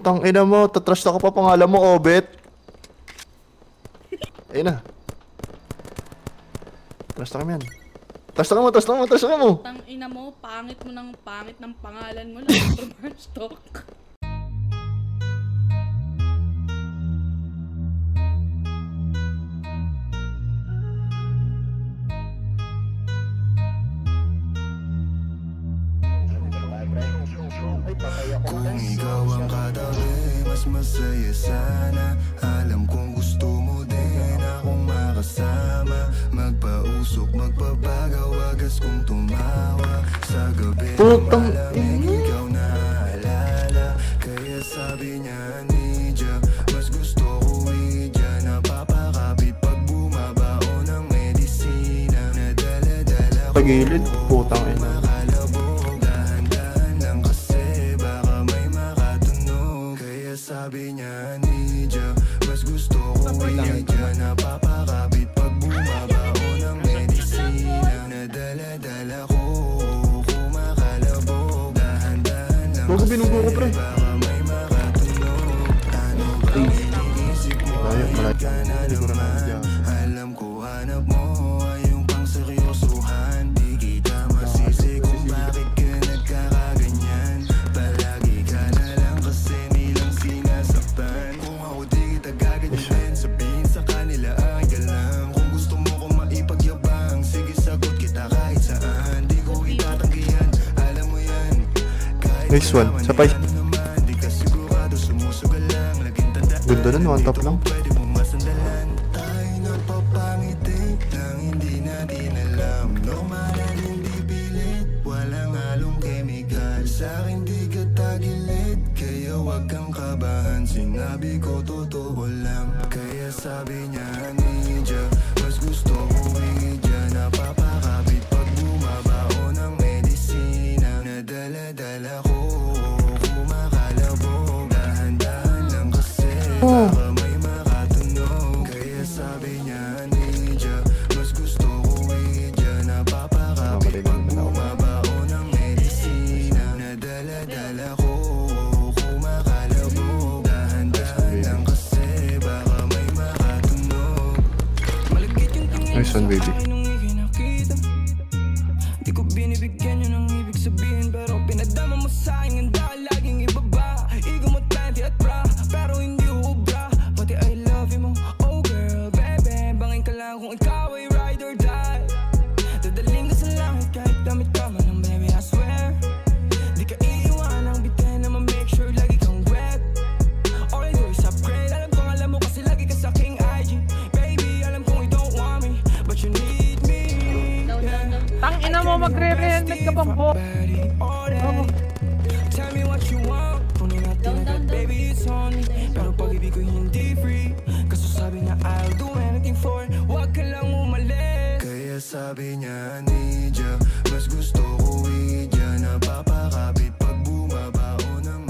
Tang ina mo, tatrust ako pa pangalan mo, Obet. Ayun na. Trust kami yan. Trust mo. Tang ina mo, pangit mo ng pangit ng pangalan mo lang. Stock. Kung ikaw ang katabi, mas masaya sana. Alam kong gusto mo din akong makasama. Magpausok, magpapagaw, wagas kong tumawa. Sa gabi Putang malamig, ikaw naaalala. Kaya sabi niya, Nidya, mas gusto ko idya. Napapakapit pag bumabao ng medisina. Nadala-dala ko Pagilid, putang ina. Sabi niya, Nidya, mas gusto ko idya. Napapakapit pag bumabao ng medisina. Nadala-dala ko, kumakalabog. Dahan-dahan lang Bago binugo ko, pre. baka may makatunog. Ano ba iniisip mo? Ayun ka na naman. Alam ko hanap mo ay yung pang seryosohan. Di kita masisi kung bakit ka nagkakaganyan. Palagi ka na lang kasi nilang sinasaktan. Kung ako di kita gaganyan, sabihin sa kanila ay galang. Kung gusto mo kong maipagyabang, sige sagot kita kahit saan. Di ko itatanggihan, alam mo yan. Kahit Nice one. Sa pa. naman, di ka sigurado, sumusugal lang. Laging tandaan, Ganda nun, one tap lang. pwede mong masandalan. Tayo nagpapangiti nang hindi natin alam. Normal at hindi pilit, walang halong kemikal. Sa'kin di ka tagilid, kaya wag kang kabahan. Sinabi ko totoo lang, kaya sabi niya, Nidya, mas gusto ko idya. Napapakapit pag bumabao ng medisina. Nadala-dala ko, kumakalabog. Dahan-dahan lang kasi baka may makatunog. Kaya sabi niya, Nidya, mas gusto ko idya. Napapakapit pag bumabao ng medisina. Nadala-dala ko, kumakalabog. Dahan-dahan lang kasi baka may makatunog. Malagkit yung tingin Nice one, baby. nung ikinakita. Di ko binibigyan yun ang ibig sabihin, pero pinadama mo sa'kin ang dahil laging ibaba. Igo mo tanti at bra, pero hindi uubra. Pati I love you mo, oh girl, baby. Bangin ka lang kung ikaw ay ride or die. Dadaling ka sa langit kahit damit ka man ng baby, I swear. Di ka iiwan ang bitin na ma-make sure lagi kang wet. All I do is upgrade, alam mo kasi lagi ka sa king IG. Baby, alam kong you don't want me, but you need me. Tang ina mo, magre-helmet ka pang po. Tell me what you want. Punin natin agad, baby, it's on me. Pero pag-ibig ko hindi free. Kaso sabi niya, I'll do anything for it. Huwag ka lang umalis. Kaya sabi niya, Nidya, mas gusto ko idya. Napapakapit pag bumabao ng